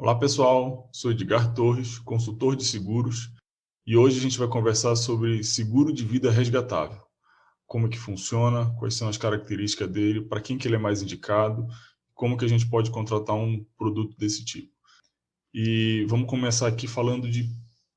Olá pessoal, sou Edgar Torres, consultor de seguros, e hoje a gente vai conversar sobre seguro de vida resgatável. Como é que funciona, quais são as características dele, para quem que ele é mais indicado, como que a gente pode contratar um produto desse tipo. E vamos começar aqui falando de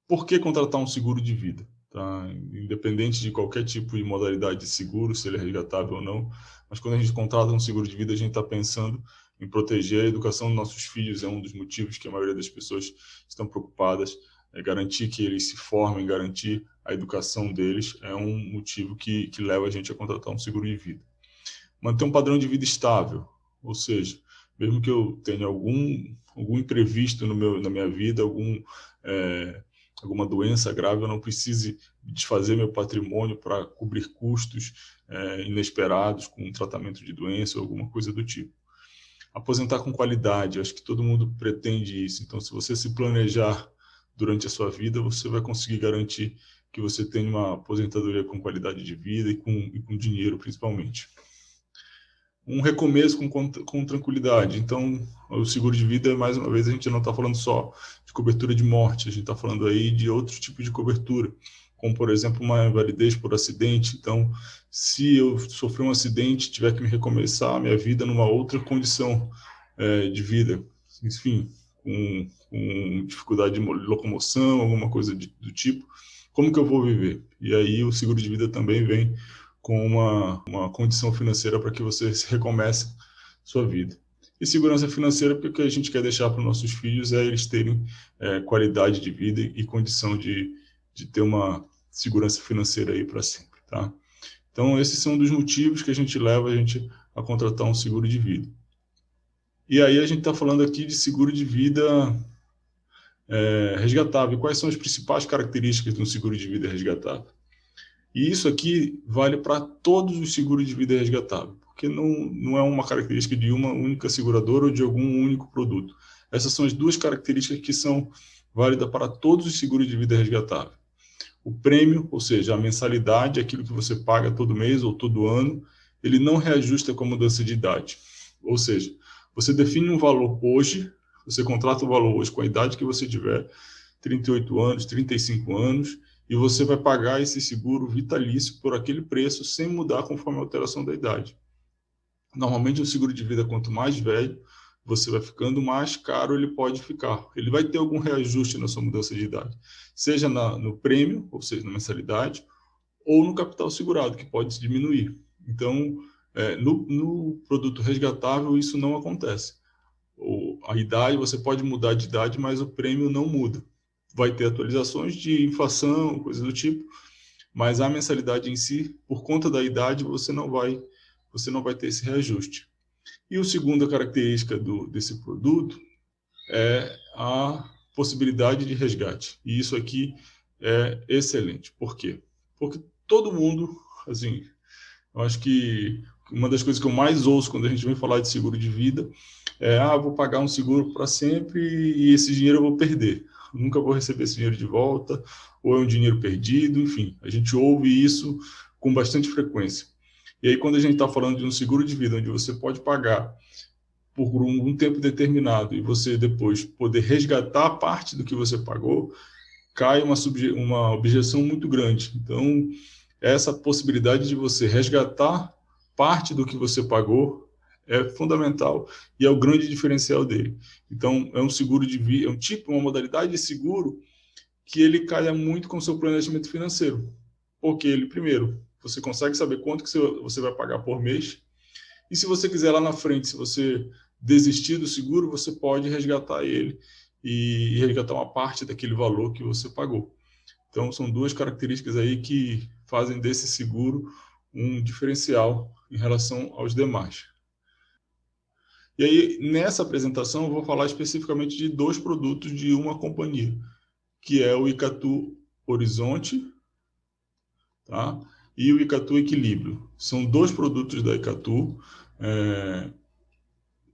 por que contratar um seguro de vida, tá? Independente de qualquer tipo de modalidade de seguro, se ele é resgatável ou não, mas quando a gente contrata um seguro de vida, a gente está pensando em proteger a educação dos nossos filhos, é um dos motivos que a maioria das pessoas estão preocupadas, é garantir que eles se formem, garantir a educação deles, é um motivo que leva a gente a contratar um seguro de vida. Manter um padrão de vida estável, ou seja, mesmo que eu tenha algum imprevisto na minha vida, alguma doença grave, eu não precise desfazer meu patrimônio para cobrir custos inesperados com um tratamento de doença ou alguma coisa do tipo. Aposentar com qualidade, acho que todo mundo pretende isso. Então, se você se planejar durante a sua vida, você vai conseguir garantir que você tenha uma aposentadoria com qualidade de vida e com dinheiro, principalmente. Um recomeço com tranquilidade. Então, o seguro de vida, mais uma vez, a gente não está falando só de cobertura de morte, a gente está falando aí de outros tipos de cobertura, como, por exemplo, uma invalidez por acidente. Então, se eu sofrer um acidente, tiver que me recomeçar a minha vida numa outra condição de vida, enfim, com dificuldade de locomoção, alguma coisa do tipo, como que eu vou viver? E aí o seguro de vida também vem com uma condição financeira para que você recomece sua vida. E segurança financeira, porque o que a gente quer deixar para os nossos filhos é eles terem qualidade de vida e condição de ter uma segurança financeira aí para sempre, tá? Então, esses são um dos motivos que a gente leva a gente a contratar um seguro de vida. E aí a gente está falando aqui de seguro de vida resgatável. Quais são as principais características de um seguro de vida resgatável? E isso aqui vale para todos os seguros de vida resgatável, porque não é uma característica de uma única seguradora ou de algum único produto. Essas são as duas características que são válidas para todos os seguros de vida resgatável. O prêmio, ou seja, a mensalidade, aquilo que você paga todo mês ou todo ano, ele não reajusta com a mudança de idade. Ou seja, você define um valor hoje, você contrata o valor hoje com a idade que você tiver, 38 anos, 35 anos, e você vai pagar esse seguro vitalício por aquele preço sem mudar conforme a alteração da idade. Normalmente, o seguro de vida, quanto mais velho você vai ficando, mais caro ele pode ficar. Ele vai ter algum reajuste na sua mudança de idade, seja no prêmio, ou seja, na mensalidade, ou no capital segurado, que pode diminuir. Então, no produto resgatável, isso não acontece. A idade, você pode mudar de idade, mas o prêmio não muda. Vai ter atualizações de inflação, coisa do tipo, mas a mensalidade em si, por conta da idade, você não vai ter esse reajuste. E a segunda característica desse produto é a possibilidade de resgate. E isso aqui é excelente. Por quê? Porque todo mundo, assim, eu acho que uma das coisas que eu mais ouço quando a gente vem falar de seguro de vida vou pagar um seguro para sempre e esse dinheiro eu vou perder. Nunca vou receber esse dinheiro de volta, ou é um dinheiro perdido, enfim. A gente ouve isso com bastante frequência. E aí, quando a gente está falando de um seguro de vida, onde você pode pagar por um tempo determinado e você depois poder resgatar parte do que você pagou, cai uma objeção muito grande. Então, essa possibilidade de você resgatar parte do que você pagou é fundamental e é o grande diferencial dele. Então, é um seguro de vida, uma modalidade de seguro que ele calha muito com o seu planejamento financeiro. Porque ele, primeiro, você consegue saber quanto que você vai pagar por mês, e se você quiser lá na frente, se você desistir do seguro, você pode resgatar ele e resgatar uma parte daquele valor que você pagou. Então, são duas características aí que fazem desse seguro um diferencial em relação aos demais. E aí, nessa apresentação, eu vou falar especificamente de dois produtos de uma companhia, que é o Icatu Horizonte, tá? E o Icatu Equilíbrio. São dois produtos da Icatu. É,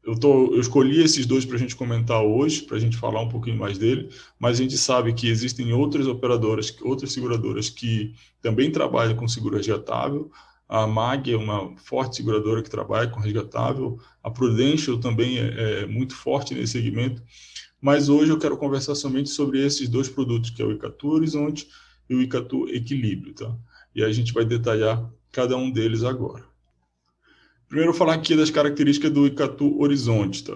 eu escolhi esses dois para a gente comentar hoje, para a gente falar um pouquinho mais dele, mas a gente sabe que existem outras operadoras, outras seguradoras que também trabalham com seguro resgatável. A MAG é uma forte seguradora que trabalha com resgatável. A Prudential também é muito forte nesse segmento. Mas hoje eu quero conversar somente sobre esses dois produtos, que é o Icatu Horizonte e o Icatu Equilíbrio, tá? E a gente vai detalhar cada um deles agora. Primeiro eu vou falar aqui das características do Icatu Horizonte, tá?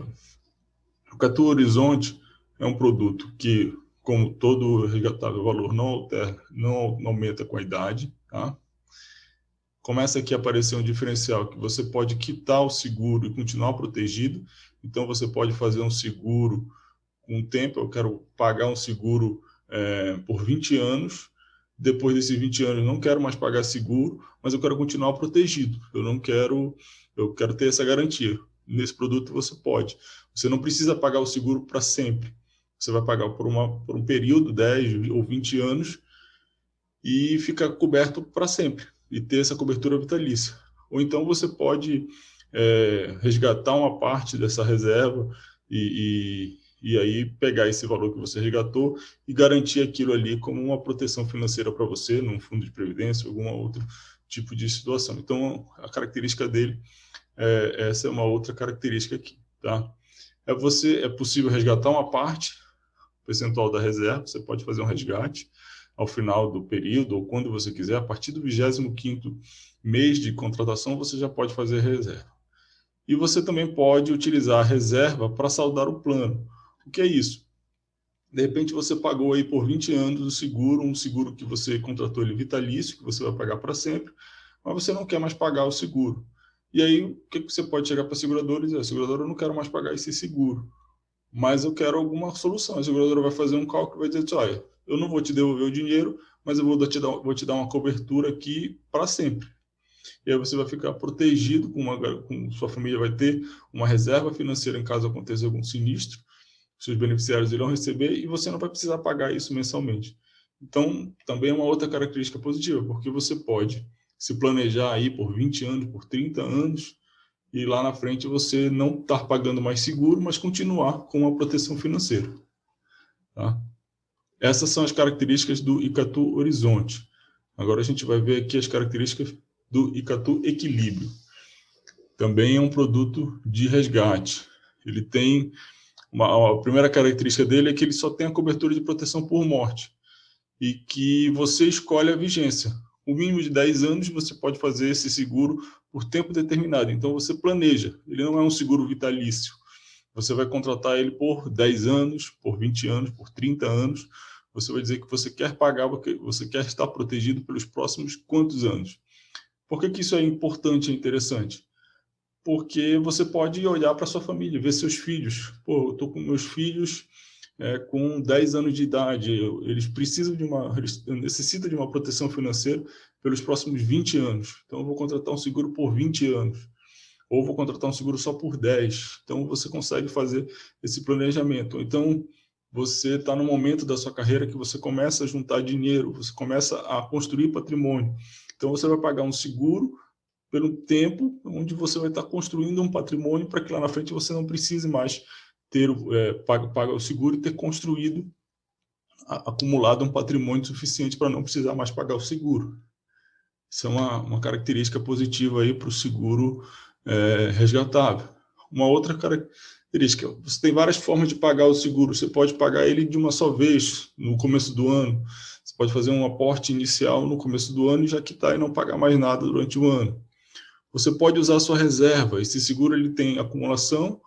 O Icatu Horizonte é um produto que, como todo resgatável valor, não aumenta com a idade, tá? Começa aqui a aparecer um diferencial que você pode quitar o seguro e continuar protegido. Então, você pode fazer um seguro com o tempo. Eu quero pagar um seguro por 20 anos. Depois desses 20 anos, não quero mais pagar seguro, mas eu quero continuar protegido. Eu quero ter essa garantia. Nesse produto você pode. Você não precisa pagar o seguro para sempre. Você vai pagar por um período, 10 ou 20 anos, e fica coberto para sempre, e ter essa cobertura vitalícia. Ou então você pode resgatar uma parte dessa reserva e aí pegar esse valor que você resgatou e garantir aquilo ali como uma proteção financeira para você, num fundo de previdência, algum outro tipo de situação. Então, a característica dele, essa é uma outra característica aqui, tá? É possível resgatar uma parte percentual da reserva, você pode fazer um resgate ao final do período ou quando você quiser. A partir do 25º mês de contratação, você já pode fazer reserva. E você também pode utilizar a reserva para saldar o plano. O que é isso? De repente você pagou aí por 20 anos o seguro, um seguro que você contratou ele vitalício, que você vai pagar para sempre, mas você não quer mais pagar o seguro. E aí, o que você pode chegar para a seguradora e dizer: seguradora, eu não quero mais pagar esse seguro, mas eu quero alguma solução. A seguradora vai fazer um cálculo e vai dizer: olha, eu não vou te devolver o dinheiro, mas eu vou te dar uma cobertura aqui para sempre. E aí você vai ficar protegido, sua família vai ter uma reserva financeira em caso aconteça algum sinistro, seus beneficiários irão receber e você não vai precisar pagar isso mensalmente. Então, também é uma outra característica positiva, porque você pode se planejar aí por 20 anos, por 30 anos, e lá na frente você não estar pagando mais seguro, mas continuar com uma proteção financeira. Tá? Essas são as características do Icatu Horizonte. Agora a gente vai ver aqui as características do Icatu Equilíbrio. Também é um produto de resgate. Ele tem a primeira característica dele é que ele só tem a cobertura de proteção por morte e que você escolhe a vigência. O mínimo de 10 anos você pode fazer esse seguro por tempo determinado. Então você planeja. Ele não é um seguro vitalício. Você vai contratar ele por 10 anos, por 20 anos, por 30 anos. Você vai dizer que você quer pagar, porque você quer estar protegido pelos próximos quantos anos. Por que isso é importante e interessante? Porque você pode olhar para sua família, ver seus filhos. Pô, eu estou com meus filhos com 10 anos de idade, eles necessitam de uma proteção financeira pelos próximos 20 anos. Então, eu vou contratar um seguro por 20 anos. Ou vou contratar um seguro só por 10. Então, você consegue fazer esse planejamento. Então, você está no momento da sua carreira que você começa a juntar dinheiro, você começa a construir patrimônio. Então, você vai pagar um seguro pelo tempo onde você vai estar construindo um patrimônio para que lá na frente você não precise mais ter paga o seguro e ter construído, acumulado um patrimônio suficiente para não precisar mais pagar o seguro. Isso é uma característica positiva aí para o seguro resgatável. Uma outra característica, você tem várias formas de pagar o seguro. Você pode pagar ele de uma só vez, no começo do ano. Você pode fazer um aporte inicial no começo do ano e já quitar e não pagar mais nada durante o ano. Você pode usar a sua reserva. Esse seguro ele tem acumulação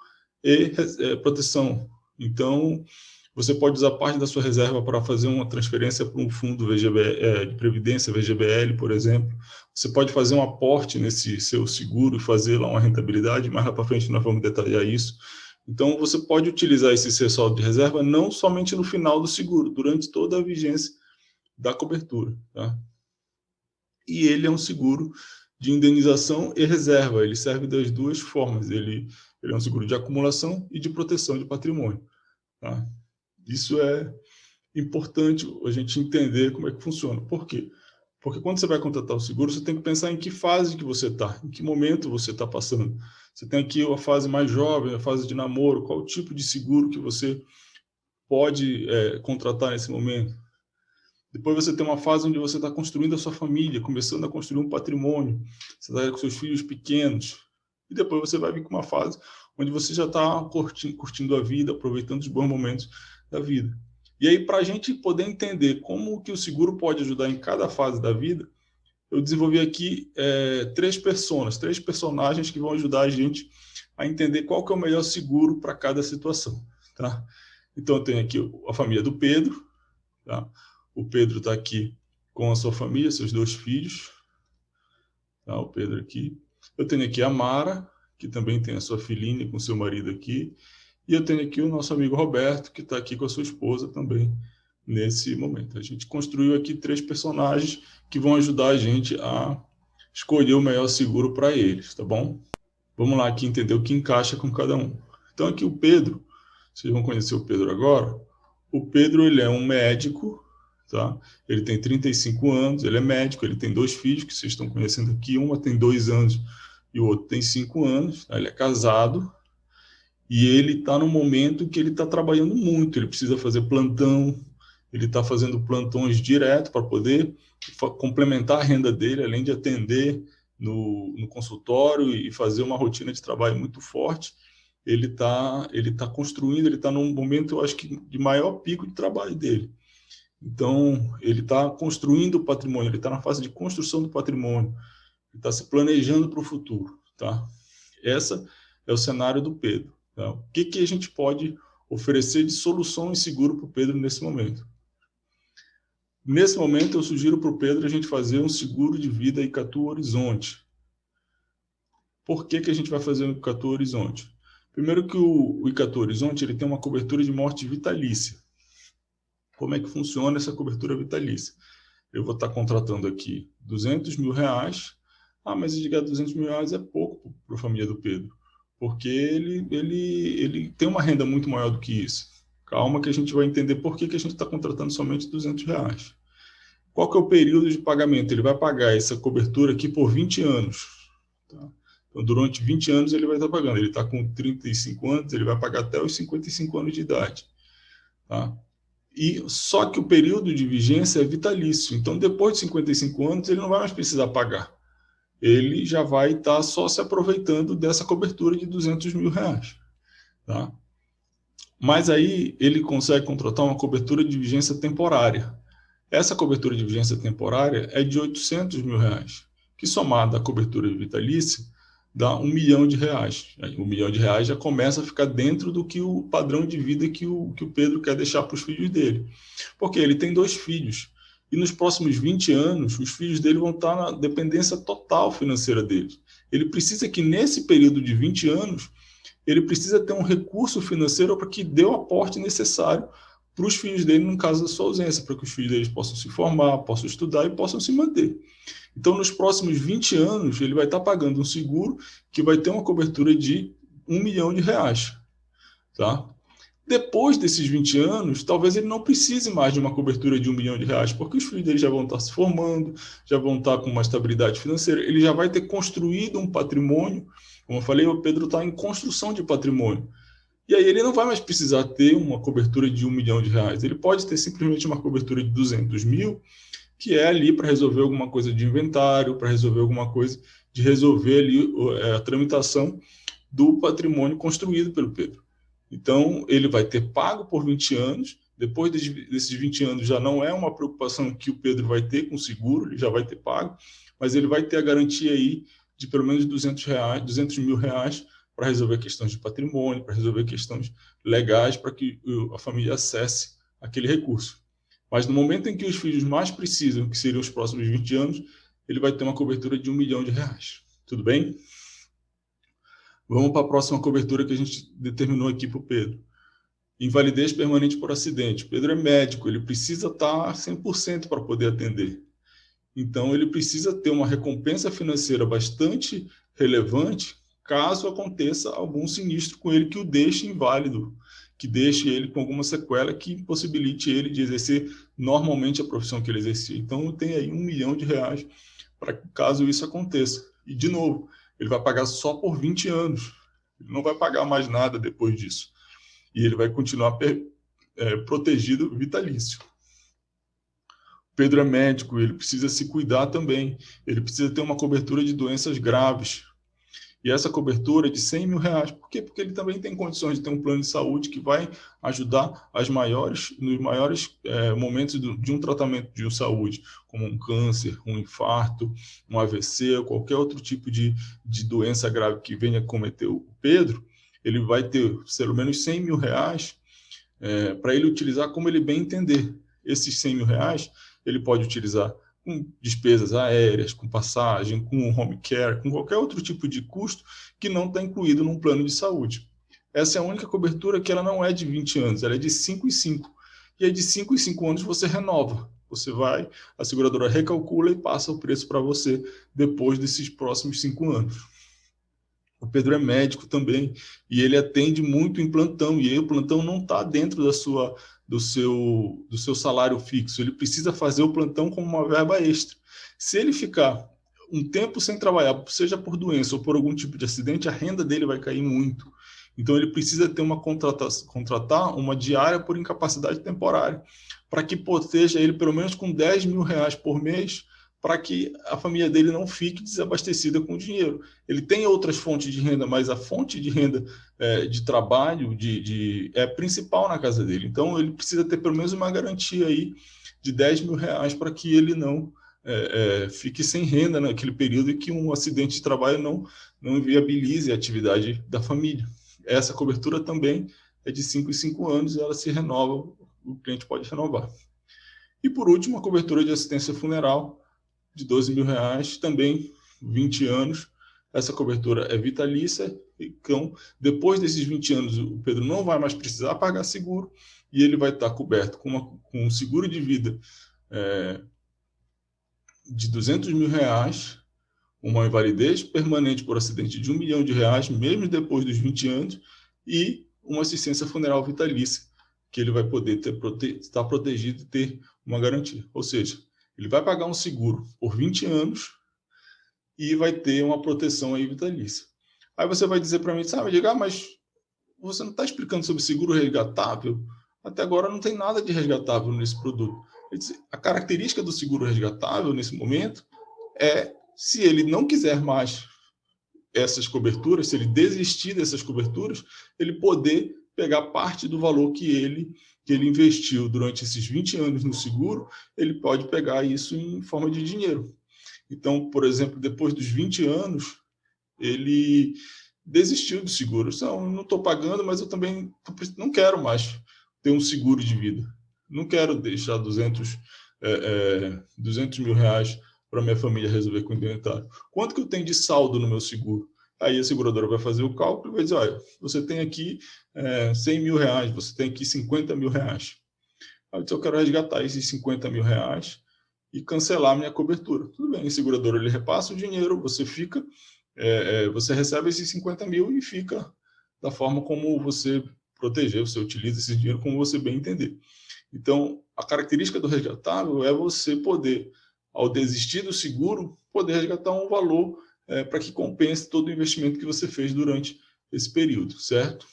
e proteção. Então, você pode usar parte da sua reserva para fazer uma transferência para um fundo de previdência, VGBL, por exemplo. Você pode fazer um aporte nesse seu seguro e fazer lá uma rentabilidade. Mais lá para frente nós vamos detalhar isso. Então, você pode utilizar esse seu saldo de reserva não somente no final do seguro, durante toda a vigência da cobertura. Tá? E ele é um seguro de indenização e reserva. Ele serve das duas formas. Ele é um seguro de acumulação e de proteção de patrimônio. Tá? Isso é importante a gente entender como é que funciona. Por quê? Porque quando você vai contratar o seguro, você tem que pensar em que fase que você está, em que momento você está passando. Você tem aqui a fase mais jovem, a fase de namoro, qual o tipo de seguro que você pode contratar nesse momento. Depois você tem uma fase onde você está construindo a sua família, começando a construir um patrimônio. Você está com seus filhos pequenos. E depois você vai vir com uma fase onde você já está curtindo a vida, aproveitando os bons momentos da vida. E aí, para a gente poder entender como que o seguro pode ajudar em cada fase da vida, eu desenvolvi aqui três personagens que vão ajudar a gente a entender qual que é o melhor seguro para cada situação. Tá? Então, eu tenho aqui a família do Pedro. Tá? O Pedro está aqui com a sua família, seus 2 filhos. Tá? O Pedro aqui. Eu tenho aqui a Mara, que também tem a sua filhinha com seu marido aqui. E eu tenho aqui o nosso amigo Roberto, que está aqui com a sua esposa também nesse momento. A gente construiu aqui 3 personagens que vão ajudar a gente a escolher o melhor seguro para eles, tá bom? Vamos lá aqui entender o que encaixa com cada um. Então aqui o Pedro, vocês vão conhecer o Pedro agora. O Pedro, ele é um médico, tá? Ele tem 35 anos, ele é médico, ele tem 2 filhos que vocês estão conhecendo aqui, uma tem 2 anos e o outro tem 5 anos, ele é casado. E ele está no momento que ele está trabalhando muito, ele precisa fazer plantão, ele está fazendo plantões direto para poder complementar a renda dele, além de atender no consultório e fazer uma rotina de trabalho muito forte. Ele tá construindo, ele está num momento, eu acho que, de maior pico de trabalho dele. Então, ele está construindo o patrimônio, ele está na fase de construção do patrimônio, ele está se planejando para o futuro. Tá? Esse é o cenário do Pedro. Tá? O que a gente pode oferecer de solução e seguro para o Pedro nesse momento? Nesse momento, eu sugiro para o Pedro a gente fazer um seguro de vida Icatu Horizonte. Por que a gente vai fazer o Icatu Horizonte? Primeiro que o Icatu Horizonte ele tem uma cobertura de morte vitalícia. Como é que funciona essa cobertura vitalícia? Eu vou estar contratando aqui R$200 mil. Ah, mas de 200 mil reais é pouco para a família do Pedro, porque ele tem uma renda muito maior do que isso. Calma que a gente vai entender por que a gente está contratando somente R$200. Qual que é o período de pagamento? Ele vai pagar essa cobertura aqui por 20 anos. Tá? Então, durante 20 anos ele vai estar pagando. Ele está com 35 anos, ele vai pagar até os 55 anos de idade. Tá? E só que o período de vigência é vitalício. Então, depois de 55 anos, ele não vai mais precisar pagar. Ele já vai estar só se aproveitando dessa cobertura de R$200 mil. Tá? Mas aí ele consegue contratar uma cobertura de vigência temporária. Essa cobertura de vigência temporária é de R$800 mil, que somada à cobertura vitalícia dá R$1 milhão. R$1 milhão já começa a ficar dentro do que o padrão de vida que o Pedro quer deixar para os filhos dele. Porque ele tem 2 filhos. E nos próximos 20 anos, os filhos dele vão estar na dependência total financeira deles. Ele precisa que, nesse período de 20 anos, ele precisa ter um recurso financeiro para que dê o aporte necessário para os filhos dele, no caso da sua ausência, para que os filhos deles possam se formar, possam estudar e possam se manter. Então, nos próximos 20 anos, ele vai estar pagando um seguro que vai ter uma cobertura de R$1 milhão. Tá? Depois desses 20 anos, talvez ele não precise mais de uma cobertura de R$1 milhão, porque os filhos dele já vão estar se formando, já vão estar com uma estabilidade financeira, ele já vai ter construído um patrimônio. Como eu falei, o Pedro está em construção de patrimônio. E aí ele não vai mais precisar ter uma cobertura de R$1 milhão. Ele pode ter simplesmente uma cobertura de 200 mil, que é ali para resolver alguma coisa de inventário, para resolver alguma coisa de resolver ali a tramitação do patrimônio construído pelo Pedro. Então, ele vai ter pago por 20 anos, depois desses 20 anos já não é uma preocupação que o Pedro vai ter com o seguro, ele já vai ter pago, mas ele vai ter a garantia aí de pelo menos R$200 mil para resolver questões de patrimônio, para resolver questões legais, para que a família acesse aquele recurso. Mas no momento em que os filhos mais precisam, que seriam os próximos 20 anos, ele vai ter uma cobertura de R$1 milhão. Tudo bem? Vamos para a próxima cobertura que a gente determinou aqui para o Pedro. Invalidez permanente por acidente. Pedro é médico, ele precisa estar 100% para poder atender. Então, ele precisa ter uma recompensa financeira bastante relevante caso aconteça algum sinistro com ele que o deixe inválido, que deixe ele com alguma sequela que impossibilite ele de exercer normalmente a profissão que ele exercia. Então, tem aí R$1 milhão para caso isso aconteça. E, de novo, ele vai pagar só por 20 anos. Ele não vai pagar mais nada depois disso. E ele vai continuar protegido vitalício. Pedro é médico, ele precisa se cuidar também. Ele precisa ter uma cobertura de doenças graves. E essa cobertura é de R$100 mil. Por quê? Porque ele também tem condições de ter um plano de saúde que vai ajudar nos maiores momentos de um tratamento de saúde, como um câncer, um infarto, um AVC, ou qualquer outro tipo de doença grave que venha cometer o Pedro. Ele vai ter pelo menos R$100 mil para ele utilizar como ele bem entender. Esses R$100 mil ele pode utilizar com despesas aéreas, com passagem, com home care, com qualquer outro tipo de custo que não está incluído num plano de saúde. Essa é a única cobertura que ela não é de 20 anos, ela é de 5 em 5. E aí de 5 em 5 anos você renova. Você vai, a seguradora recalcula e passa o preço para você depois desses próximos 5 anos. O Pedro é médico também e ele atende muito em plantão, e aí o plantão não está dentro do seu salário fixo. Ele precisa fazer o plantão como uma verba extra. Se ele ficar um tempo sem trabalhar, seja por doença ou por algum tipo de acidente, a renda dele vai cair muito. Então ele precisa ter contratar uma diária por incapacidade temporária, para que proteja ele pelo menos com R$10 mil por mês, para que a família dele não fique desabastecida com dinheiro. Ele tem outras fontes de renda, mas a fonte de renda de trabalho é principal na casa dele. Então, ele precisa ter pelo menos uma garantia aí de R$10 mil para que ele não fique sem renda naquele período e que um acidente de trabalho não viabilize a atividade da família. Essa cobertura também é de 5 em 5 anos e ela se renova, o cliente pode renovar. E, por último, a cobertura de assistência funeral, de R$12 mil, também 20 anos. Essa cobertura é vitalícia, então depois desses 20 anos o Pedro não vai mais precisar pagar seguro e ele vai estar coberto com um seguro de vida de R$200 mil, uma invalidez permanente por acidente de R$1 milhão, mesmo depois dos 20 anos, e uma assistência funeral vitalícia, que ele vai poder estar protegido e ter uma garantia. Ou seja, ele vai pagar um seguro por 20 anos e vai ter uma proteção aí vitalícia. Aí você vai dizer para mim, mas você não está explicando sobre seguro resgatável? Até agora não tem nada de resgatável nesse produto. A característica do seguro resgatável nesse momento é, se ele não quiser mais essas coberturas, se ele desistir dessas coberturas, ele poder pegar parte do valor que ele investiu durante esses 20 anos no seguro, ele pode pegar isso em forma de dinheiro. Então, por exemplo, depois dos 20 anos, ele desistiu do seguro. Não estou pagando, mas eu também não quero mais ter um seguro de vida. Não quero deixar 200 mil para minha família resolver com o inventário. Quanto que eu tenho de saldo no meu seguro? Aí a seguradora vai fazer o cálculo e vai dizer, olha, você tem aqui R$100 mil, você tem aqui R$50 mil. Aí eu quero resgatar esses R$50 mil e cancelar a minha cobertura. Tudo bem, o segurador ele repassa o dinheiro, você fica, você recebe esses 50 mil e fica da forma como você proteger, você utiliza esse dinheiro como você bem entender. Então, a característica do resgatável é você poder, ao desistir do seguro, poder resgatar um valor para que compense todo o investimento que você fez durante esse período, certo?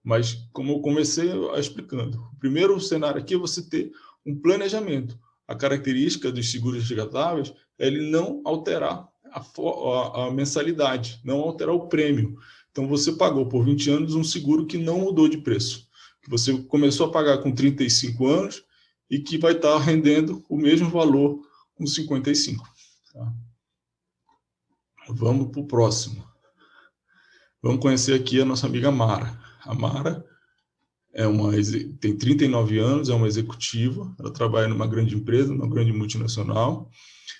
Mas, como eu comecei explicando, o primeiro cenário aqui é você ter um planejamento. A característica dos seguros resgatáveis é ele não alterar a mensalidade, não alterar o prêmio. Então, você pagou por 20 anos um seguro que não mudou de preço, que você começou a pagar com 35 anos e que vai estar rendendo o mesmo valor com 55. Tá? Vamos para o próximo. Vamos conhecer aqui a nossa amiga Mara. A Mara tem 39 anos, é uma executiva, ela trabalha numa grande empresa, numa grande multinacional.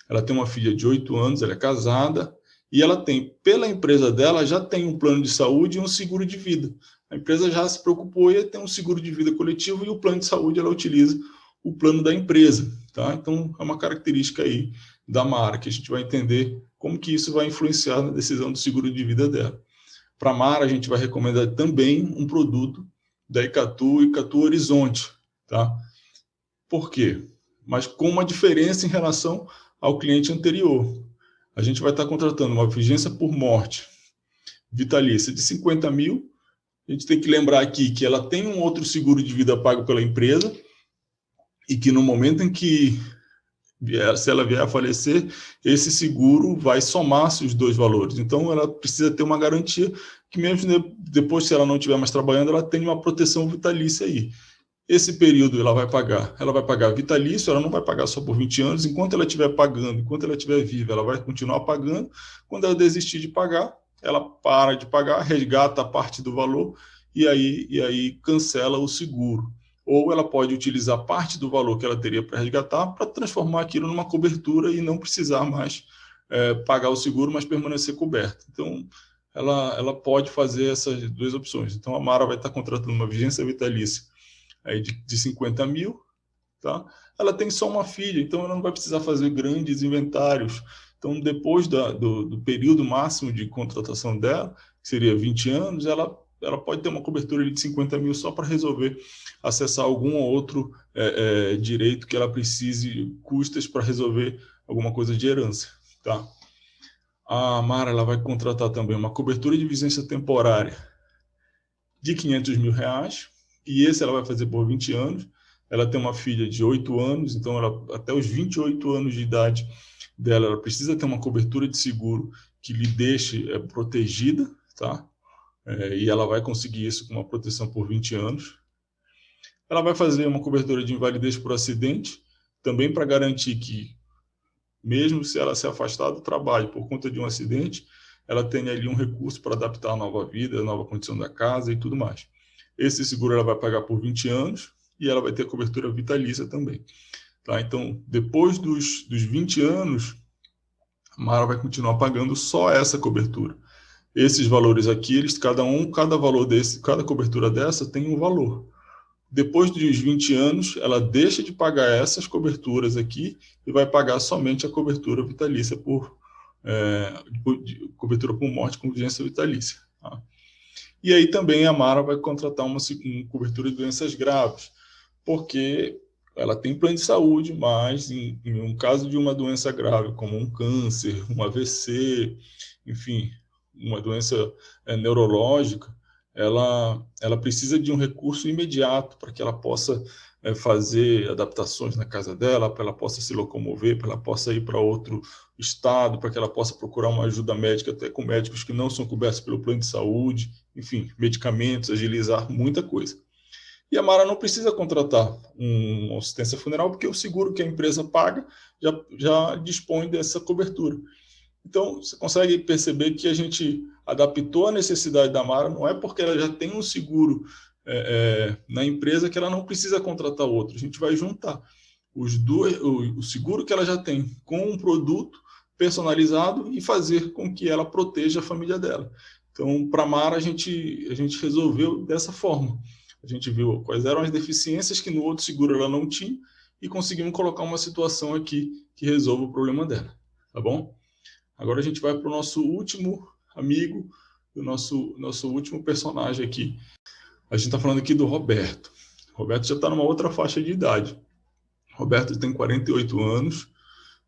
Ela tem uma filha de 8 anos, ela é casada, e ela tem, pela empresa dela, já tem um plano de saúde e um seguro de vida. A empresa já se preocupou em ter um seguro de vida coletivo e o plano de saúde ela utiliza o plano da empresa. Tá? Então, é uma característica aí da Mara, que a gente vai entender como que isso vai influenciar na decisão do seguro de vida dela. Para a Mara, a gente vai recomendar também um produto da Icatu Horizonte. Tá? Por quê? Mas com uma diferença em relação ao cliente anterior. A gente vai estar contratando uma vigência por morte vitalícia de 50 mil. A gente tem que lembrar aqui que ela tem um outro seguro de vida pago pela empresa e que no momento em que se ela vier a falecer, esse seguro vai somar-se os dois valores. Então, ela precisa ter uma garantia que mesmo depois, se ela não estiver mais trabalhando, ela tem uma proteção vitalícia aí. Esse período ela vai pagar vitalício, ela não vai pagar só por 20 anos, enquanto ela estiver pagando, enquanto ela estiver viva, ela vai continuar pagando. Quando ela desistir de pagar, ela para de pagar, resgata a parte do valor e aí cancela o seguro. Ou ela pode utilizar parte do valor que ela teria para resgatar para transformar aquilo numa cobertura e não precisar mais pagar o seguro, mas permanecer coberta. Então, ela pode fazer essas duas opções. Então, a Mara vai estar contratando uma vigência vitalícia aí de 50 mil, tá? Ela tem só uma filha, então ela não vai precisar fazer grandes inventários. Então, depois do período máximo de contratação dela, que seria 20 anos, ela pode ter uma cobertura de 50 mil só para resolver acessar algum outro direito que ela precise, custas para resolver alguma coisa de herança, tá? A Mara ela vai contratar também uma cobertura de vigência temporária de 500 mil reais, e esse ela vai fazer por 20 anos. Ela tem uma filha de 8 anos, então ela, até os 28 anos de idade dela, ela precisa ter uma cobertura de seguro que lhe deixe protegida, tá? E ela vai conseguir isso com uma proteção por 20 anos. Ela vai fazer uma cobertura de invalidez por acidente, também para garantir que, mesmo se ela se afastar do trabalho por conta de um acidente, ela tenha ali um recurso para adaptar a nova vida, a nova condição da casa e tudo mais. Esse seguro ela vai pagar por 20 anos e ela vai ter cobertura vitalícia também. Tá? Então, depois dos 20 anos, a Mara vai continuar pagando só essa cobertura. Esses valores aqui, cada valor desse, cada cobertura dessa tem um valor. Depois dos 20 anos, ela deixa de pagar essas coberturas aqui e vai pagar somente a cobertura vitalícia cobertura por morte com vigência vitalícia. Tá? E aí também a Mara vai contratar uma cobertura de doenças graves, porque ela tem plano de saúde, mas em um caso de uma doença grave, como um câncer, um AVC, enfim, uma doença neurológica, ela precisa de um recurso imediato para que ela possa fazer adaptações na casa dela, para ela possa se locomover, para ela possa ir para outro estado, para que ela possa procurar uma ajuda médica, até com médicos que não são cobertos pelo plano de saúde, enfim, medicamentos, agilizar muita coisa. E a Mara não precisa contratar uma assistência funeral, porque o seguro que a empresa paga já dispõe dessa cobertura. Então, você consegue perceber que a gente adaptou a necessidade da Mara, não é porque ela já tem um seguro na empresa que ela não precisa contratar outro. A gente vai juntar o seguro que ela já tem com um produto personalizado e fazer com que ela proteja a família dela. Então, para a Mara, a gente resolveu dessa forma. A gente viu quais eram as deficiências que no outro seguro ela não tinha e conseguimos colocar uma situação aqui que resolva o problema dela. Tá bom? Agora a gente vai para o nosso último amigo, o nosso último personagem aqui. A gente está falando aqui do Roberto. Roberto já está numa outra faixa de idade. Roberto tem 48 anos,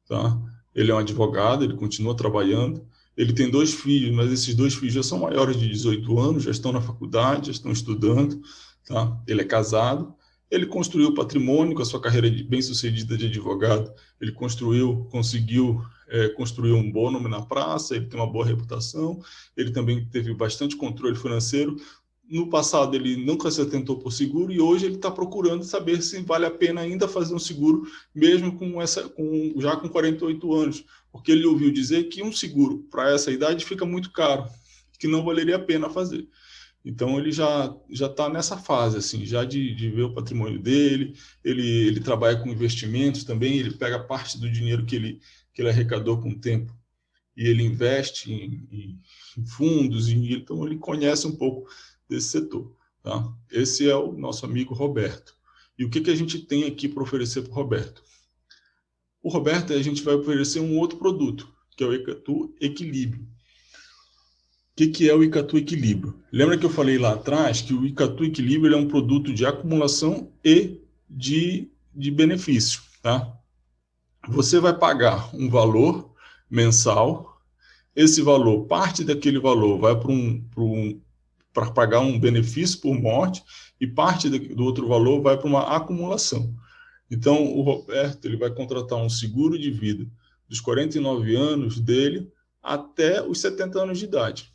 tá? Ele é um advogado, ele continua trabalhando. Ele tem 2 filhos, mas esses 2 filhos já são maiores de 18 anos, já estão na faculdade, já estão estudando. Tá? Ele é casado. Ele construiu patrimônio com a sua carreira bem-sucedida de advogado. Ele conseguiu construir um bom nome na praça, ele tem uma boa reputação, ele também teve bastante controle financeiro. No passado, ele nunca se atentou por seguro e hoje ele está procurando saber se vale a pena ainda fazer um seguro, mesmo já com 48 anos, porque ele ouviu dizer que um seguro para essa idade fica muito caro, que não valeria a pena fazer. Então, ele já está nessa fase, assim, já de ver o patrimônio dele, ele trabalha com investimentos também, ele pega parte do dinheiro que ele arrecadou com o tempo e ele investe em fundos, então ele conhece um pouco desse setor. Tá? Esse é o nosso amigo Roberto. E o que a gente tem aqui para oferecer para o Roberto? O Roberto, a gente vai oferecer um outro produto, que é o Icatu Equilíbrio. O que é o Icatu Equilíbrio? Lembra que eu falei lá atrás que o Icatu Equilíbrio é um produto de acumulação e de benefício. Tá? Você vai pagar um valor mensal, esse valor, parte daquele valor vai para pagar um benefício por morte e parte do outro valor vai para uma acumulação. Então, o Roberto ele vai contratar um seguro de vida dos 49 anos dele até os 70 anos de idade.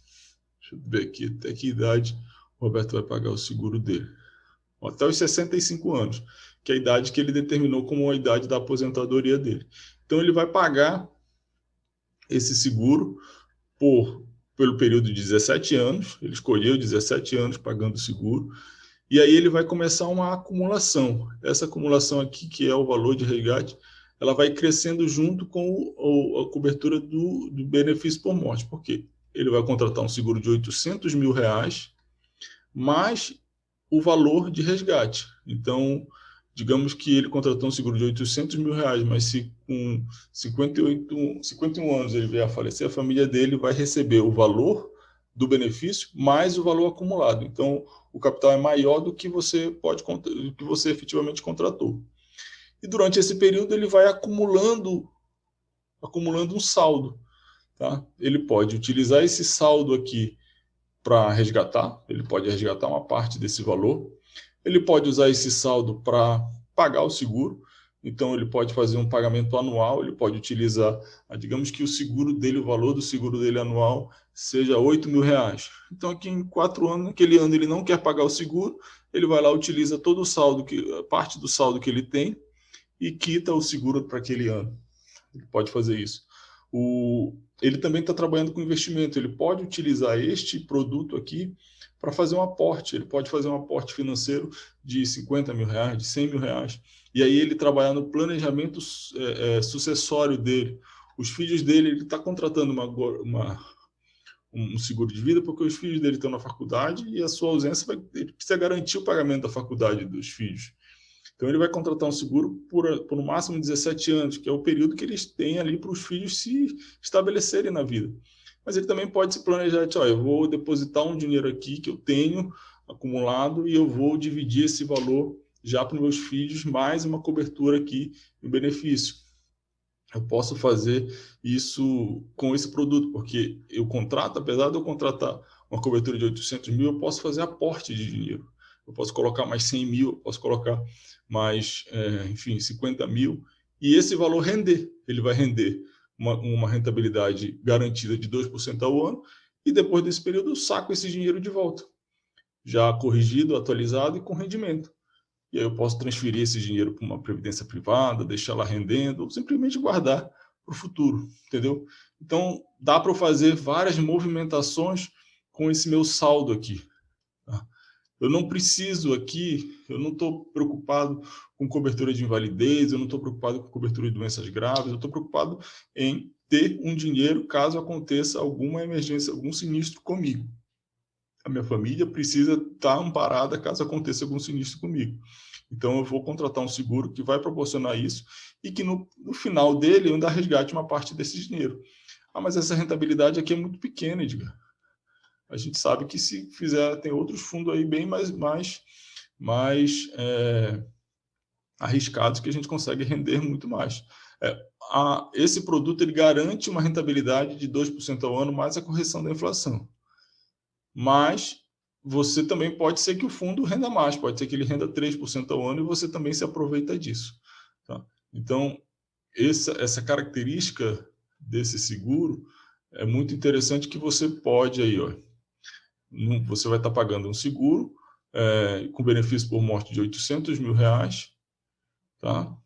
Deixa eu ver aqui até que idade o Roberto vai pagar o seguro dele. Até os 65 anos, que é a idade que ele determinou como a idade da aposentadoria dele. Então, ele vai pagar esse seguro pelo período de 17 anos, ele escolheu 17 anos pagando o seguro, e aí ele vai começar uma acumulação. Essa acumulação aqui, que é o valor de resgate, ela vai crescendo junto com a cobertura do benefício por morte. Por quê? Ele vai contratar um seguro de R$800 mil, mais o valor de resgate. Então, digamos que ele contratou um seguro de R$800 mil, mas se com 51 anos ele vier a falecer, a família dele vai receber o valor do benefício mais o valor acumulado. Então, o capital é maior do que você do que você efetivamente contratou. E durante esse período ele vai acumulando um saldo, tá? Ele pode utilizar esse saldo aqui para resgatar, ele pode resgatar uma parte desse valor, ele pode usar esse saldo para pagar o seguro, então ele pode fazer um pagamento anual, ele pode utilizar, digamos que o seguro dele, o valor do seguro dele anual seja R$8 mil. Então aqui em 4 anos, naquele ano ele não quer pagar o seguro, ele vai lá, utiliza todo o saldo, parte do saldo que ele tem e quita o seguro para aquele ano. Ele pode fazer isso. Ele também está trabalhando com investimento. Ele pode utilizar este produto aqui para fazer um aporte. Ele pode fazer um aporte financeiro de R$50 mil, de R$100 mil. E aí ele trabalhar no planejamento sucessório dele. Os filhos dele, ele está contratando um seguro de vida porque os filhos dele estão na faculdade e a sua ausência ele precisa garantir o pagamento da faculdade dos filhos. Então, ele vai contratar um seguro por no máximo 17 anos, que é o período que eles têm ali para os filhos se estabelecerem na vida. Mas ele também pode se planejar, eu vou depositar um dinheiro aqui que eu tenho acumulado e eu vou dividir esse valor já para os meus filhos, mais uma cobertura aqui no benefício. Eu posso fazer isso com esse produto, porque eu contrato, apesar de eu contratar uma cobertura de 800 mil, eu posso fazer aporte de dinheiro. Eu posso colocar mais 100 mil, eu posso colocar mais, 50 mil, e esse valor render. Ele vai render uma rentabilidade garantida de 2% ao ano, e depois desse período eu saco esse dinheiro de volta, já corrigido, atualizado e com rendimento. E aí eu posso transferir esse dinheiro para uma previdência privada, deixar lá rendendo, ou simplesmente guardar para o futuro, entendeu? Então, dá para eu fazer várias movimentações com esse meu saldo aqui. Tá? Eu não preciso aqui, eu não estou preocupado com cobertura de invalidez, eu não estou preocupado com cobertura de doenças graves, eu estou preocupado em ter um dinheiro caso aconteça alguma emergência, algum sinistro comigo. A minha família precisa estar amparada caso aconteça algum sinistro comigo. Então, eu vou contratar um seguro que vai proporcionar isso e que no final dele eu ainda resgate uma parte desse dinheiro. Mas essa rentabilidade aqui é muito pequena, Edgar. A gente sabe que se fizer, tem outros fundos aí bem mais arriscados que a gente consegue render muito mais. Esse produto ele garante uma rentabilidade de 2% ao ano mais a correção da inflação. Mas você também pode ser que o fundo renda mais, pode ser que ele renda 3% ao ano e você também se aproveita disso. Tá? Então, essa característica desse seguro é muito interessante que você pode aí, você vai estar pagando um seguro com benefício por morte de R$800 mil, tá?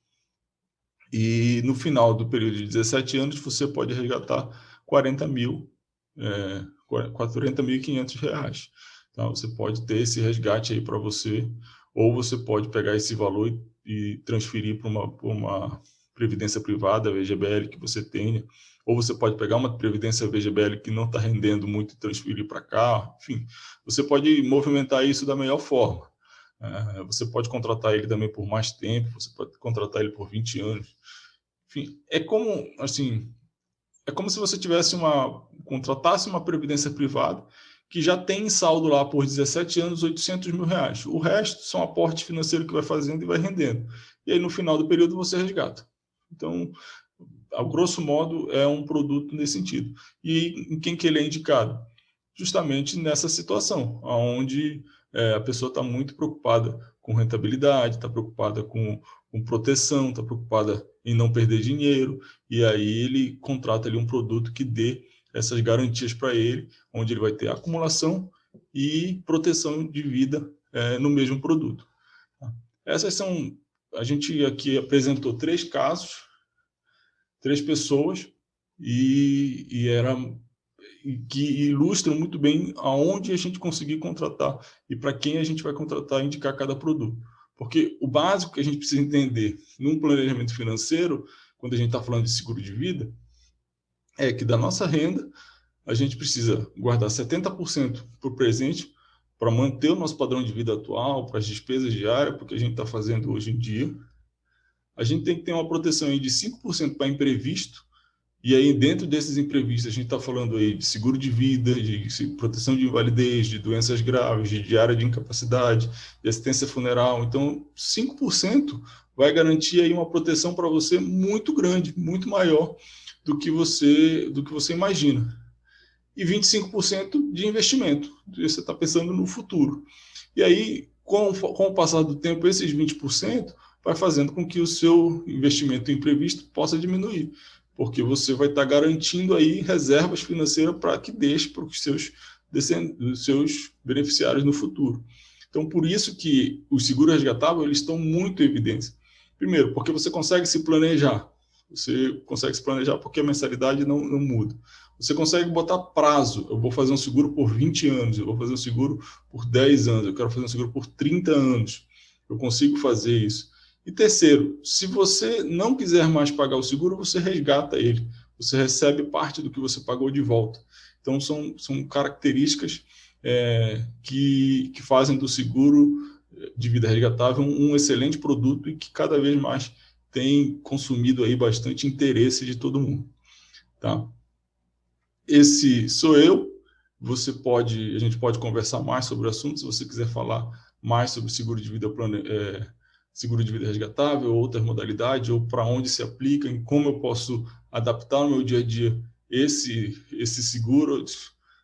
E no final do período de 17 anos você pode resgatar 40 mil, R$40.500. Tá? Você pode ter esse resgate aí para você, ou você pode pegar esse valor e transferir para uma previdência privada, VGBL, que você tenha, ou você pode pegar uma previdência VGBL que não está rendendo muito e transferir para cá. Enfim, você pode movimentar isso da melhor forma. Você pode contratar ele também por mais tempo, você pode contratar ele por 20 anos. Enfim, é como se você contratasse uma previdência privada que já tem saldo lá por 17 anos, R$800 mil. O resto são aporte financeiro que vai fazendo e vai rendendo. E aí, no final do período, você resgata. Então, a grosso modo, é um produto nesse sentido. E em quem que ele é indicado? Justamente nessa situação, onde a pessoa está muito preocupada com rentabilidade, está preocupada com proteção, está preocupada em não perder dinheiro, e aí ele contrata ali um produto que dê essas garantias para ele, onde ele vai ter acumulação e proteção de vida no mesmo produto. Essas são... A gente aqui apresentou 3 casos, 3 pessoas, que ilustram muito bem aonde a gente conseguir contratar e para quem a gente vai contratar e indicar cada produto. Porque o básico que a gente precisa entender num planejamento financeiro, quando a gente está falando de seguro de vida, é que da nossa renda, a gente precisa guardar 70% para o presente, para manter o nosso padrão de vida atual, para as despesas diárias, porque a gente está fazendo hoje em dia. A gente tem que ter uma proteção aí de 5% para imprevisto, e aí dentro desses imprevistos a gente está falando aí de seguro de vida, de proteção de invalidez, de doenças graves, de diária de incapacidade, de assistência funeral. Então, 5% vai garantir aí uma proteção para você muito grande, muito maior do que você imagina. E 25% de investimento, você está pensando no futuro. E aí, com o passar do tempo, esses 20% vai fazendo com que o seu investimento imprevisto possa diminuir, porque você vai estar garantindo aí reservas financeiras para que deixe para os seus beneficiários no futuro. Então, por isso que os seguros resgatáveis eles estão muito em evidência. Primeiro, porque você consegue se planejar. Você consegue se planejar porque a mensalidade não muda. Você consegue botar prazo. Eu vou fazer um seguro por 20 anos, eu vou fazer um seguro por 10 anos, eu quero fazer um seguro por 30 anos. Eu consigo fazer isso. E terceiro, se você não quiser mais pagar o seguro, você resgata ele. Você recebe parte do que você pagou de volta. Então, são características que fazem do seguro de vida resgatável um excelente produto e que cada vez mais tem consumido aí bastante interesse de todo mundo. Tá? Esse sou eu. A gente pode conversar mais sobre o assunto, se você quiser falar mais sobre seguro de vida seguro de vida resgatável, outras modalidades, ou para onde se aplica, em como eu posso adaptar no meu dia a dia esse seguro,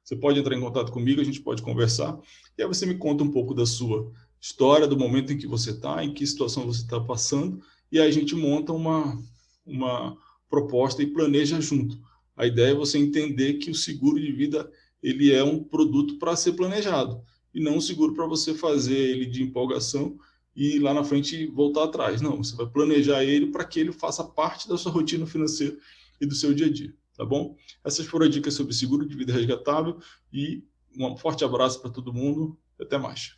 você pode entrar em contato comigo, a gente pode conversar, e aí você me conta um pouco da sua história, do momento em que você está, em que situação você está passando, e aí a gente monta uma proposta e planeja junto. A ideia é você entender que o seguro de vida ele é um produto para ser planejado, e não um seguro para você fazer ele de empolgação e lá na frente voltar atrás. Não, você vai planejar ele para que ele faça parte da sua rotina financeira e do seu dia a dia, tá bom? Essas foram as dicas sobre seguro de vida resgatável e um forte abraço para todo mundo. Até mais.